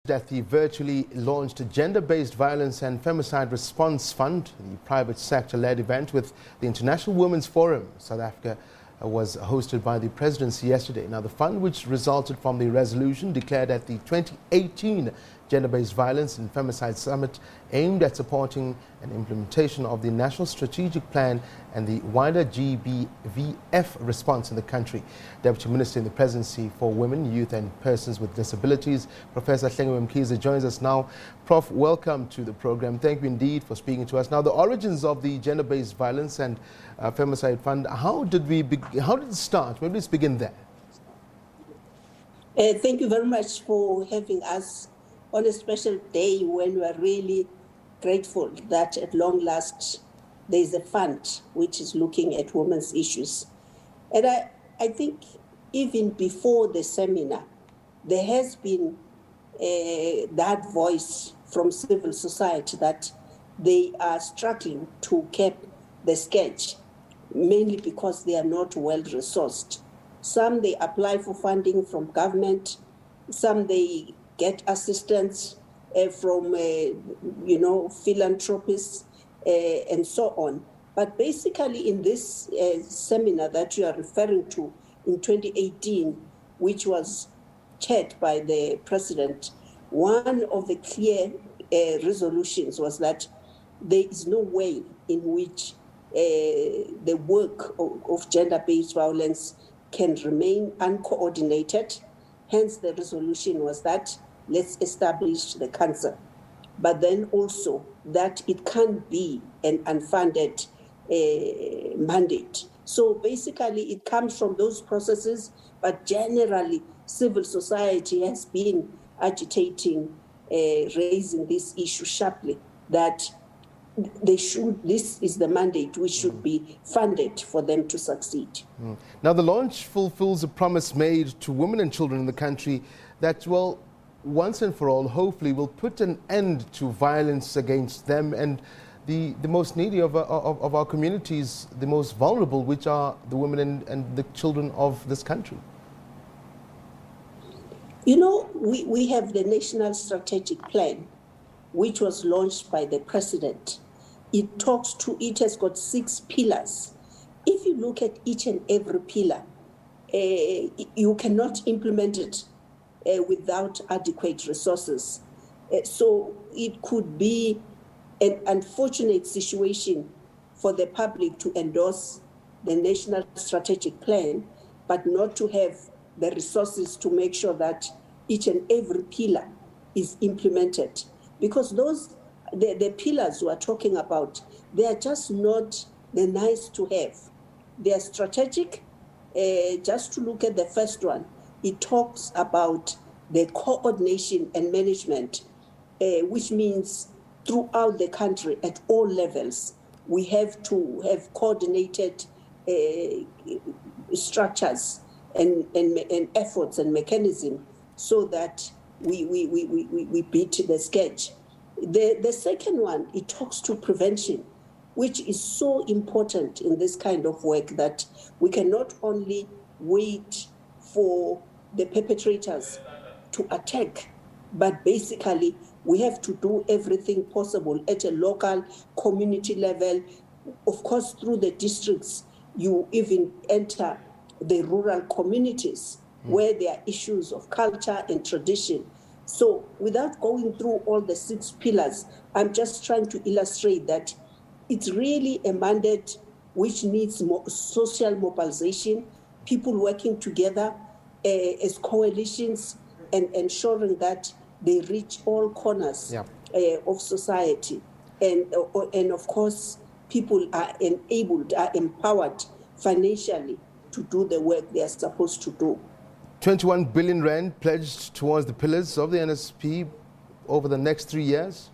At the virtually launched Gender-Based Violence and Femicide Response Fund, the private sector-led event with the International Women's Forum, South Africa, was hosted by the Presidency yesterday. Now, the fund, which resulted from the resolution declared at the 2018 Gender-Based Violence and Femicide Summit, aimed at supporting an implementation of the National Strategic Plan and the wider GBVF response in the country. Deputy Minister in the Presidency for Women, Youth and Persons with Disabilities, Professor Hlengiwe Mkhize, joins us now. Prof, welcome to the program. Thank you indeed for speaking to us. Now, the origins of the Gender-Based Violence and Femicide Fund, how did it start? Maybe let's begin there. Thank you very much for having us on a special day when we are really grateful that at long last there is a fund which is looking at women's issues. And I think even before the seminar, there has been that voice from civil society that they are struggling to keep the sketch, mainly because they are not well resourced. Some they apply for funding from government, some they get assistance from, philanthropists and so on. But basically in this seminar that you are referring to in 2018, which was chaired by the president, one of the clear resolutions was that there is no way in which the work of gender-based violence can remain uncoordinated. Hence, the resolution was that let's establish the cancer, but then also that it can't be an unfunded mandate. So basically, it comes from those processes, but generally, civil society has been agitating, raising this issue sharply, that this is the mandate which should be funded for them to succeed. Now, the launch fulfills a promise made to women and children in the country that, well, once and for all, hopefully will put an end to violence against them and the most needy of our communities, the most vulnerable, which are the women and the children of this country. You know, we have the National Strategic Plan, which was launched by the president. It has got 6 pillars. If you look at each and every pillar, you cannot implement it without adequate resources. So it could be an unfortunate situation for the public to endorse the National Strategic Plan, but not to have the resources to make sure that each and every pillar is implemented. Because the pillars we are talking about, they are just not the nice to have. They are strategic. Just to look at the first one, it talks about the coordination and management, which means throughout the country at all levels, we have to have coordinated structures and efforts and mechanisms so that we beat the sketch. The second one, it talks to prevention, which is so important in this kind of work, that we can not only wait for the perpetrators to attack, but basically we have to do everything possible at a local community level. Of course, through the districts, you even enter the rural communities where there are issues of culture and tradition. So without going through all the 6 pillars, I'm just trying to illustrate that it's really a mandate which needs more social mobilization, people working together as coalitions and ensuring that they reach all corners of society. And of course, people are enabled, are empowered financially to do the work they are supposed to do. 21 billion rand pledged towards the pillars of the NSP over the next 3 years?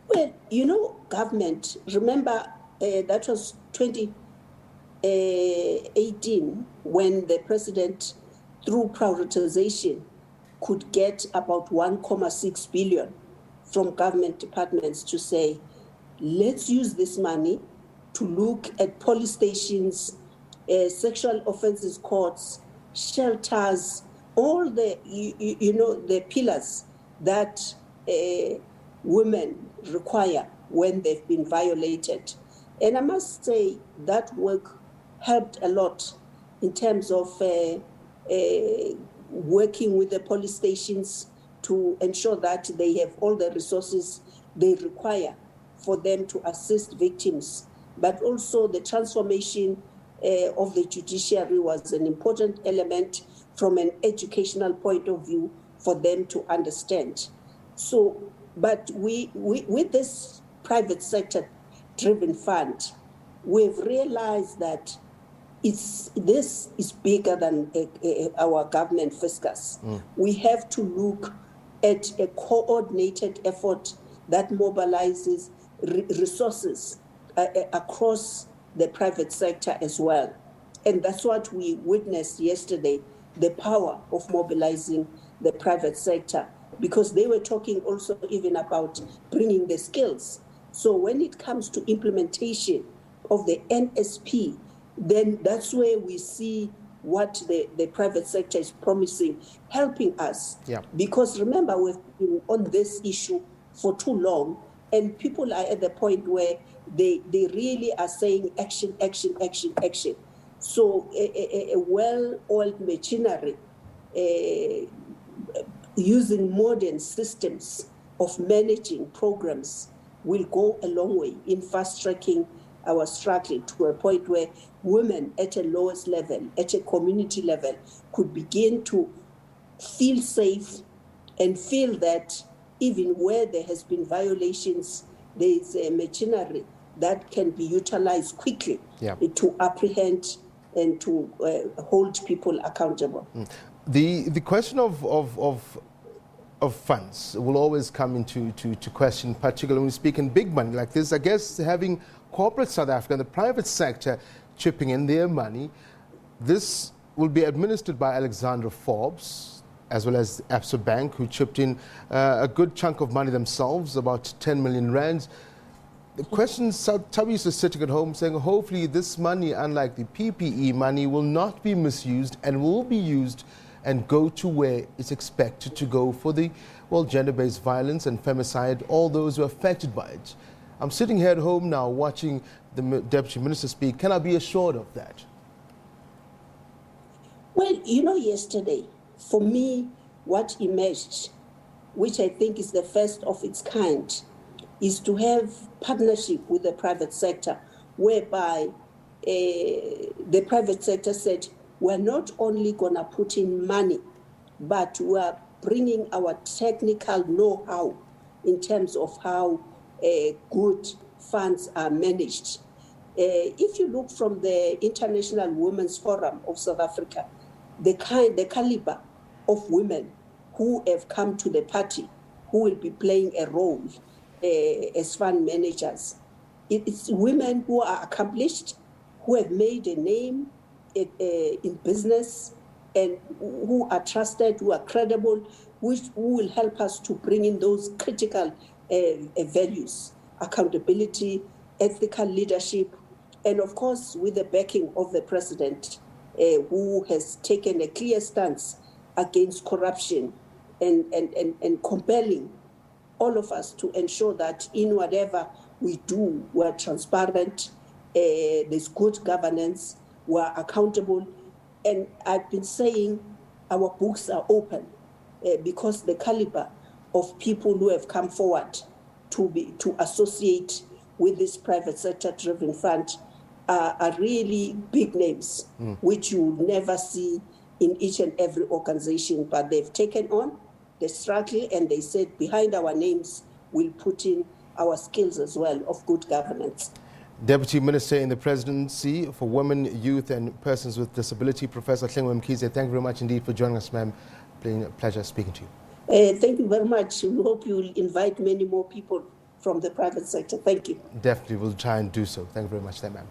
Well, you know, government, remember that was 2018 when the president, through prioritization, could get about 1.6 billion from government departments to say, let's use this money to look at police stations, sexual offences courts, shelters, all the, the pillars that women require when they've been violated. And I must say that work helped a lot in terms of working with the police stations to ensure that they have all the resources they require for them to assist victims. But also the transformation of the judiciary was an important element from an educational point of view for them to understand. So, but we with this private sector driven fund, we've realized that this is bigger than our government fiscus. We have to look at a coordinated effort that mobilizes resources across the private sector as well. And that's what we witnessed yesterday, the power of mobilizing the private sector, because they were talking also even about bringing the skills. So when it comes to implementation of the NSP, then that's where we see what the private sector is promising, helping us. Yeah. Because remember, we've been on this issue for too long, and people are at the point where they really are saying action, action, action, action. So a well-oiled machinery using modern systems of managing programs will go a long way in fast-tracking our struggling to a point where women at a lowest level, at a community level, could begin to feel safe and feel that even where there has been violations, there is a machinery that can be utilized quickly to apprehend and to hold people accountable. The question of funds will always come into question, particularly when we speak in big money like this. I guess having corporate South Africa and the private sector chipping in their money, this will be administered by Alexandra Forbes, as well as Absa Bank, who chipped in a good chunk of money themselves, about 10 million rands. The question, Tabi's is sitting at home saying, hopefully this money, unlike the PPE money, will not be misused and will be used and go to where it's expected to go for the, gender-based violence and femicide, all those who are affected by it. I'm sitting here at home now watching the Deputy Minister speak. Can I be assured of that? Well, yesterday, for me, what emerged, which I think is the first of its kind, is to have partnership with the private sector, whereby the private sector said, we're not only going to put in money, but we're bringing our technical know-how in terms of how good funds are managed. If you look from the International Women's Forum of South Africa, the caliber of women who have come to the party, who will be playing a role as fund managers, it's women who are accomplished, who have made a name in business, and who are trusted, who are credible, who will help us to bring in those critical values, accountability, ethical leadership, and of course with the backing of the president, who has taken a clear stance against corruption and compelling all of us to ensure that in whatever we do, we're transparent, there's good governance, we're accountable. And I've been saying our books are open because the caliber of people who have come forward to associate with this private sector driven fund are really big names, which you would never see in each and every organization. But they've taken on the struggle, and they said behind our names we'll put in our skills as well of good governance. Deputy Minister in the Presidency for Women, Youth and Persons with Disability, Professor Hlengiwe Mkhize, thank you very much indeed for joining us, ma'am. It's a pleasure speaking to you. Thank you very much. We hope you will invite many more people from the private sector. Thank you. Definitely, we'll try and do so. Thank you very much, ma'am.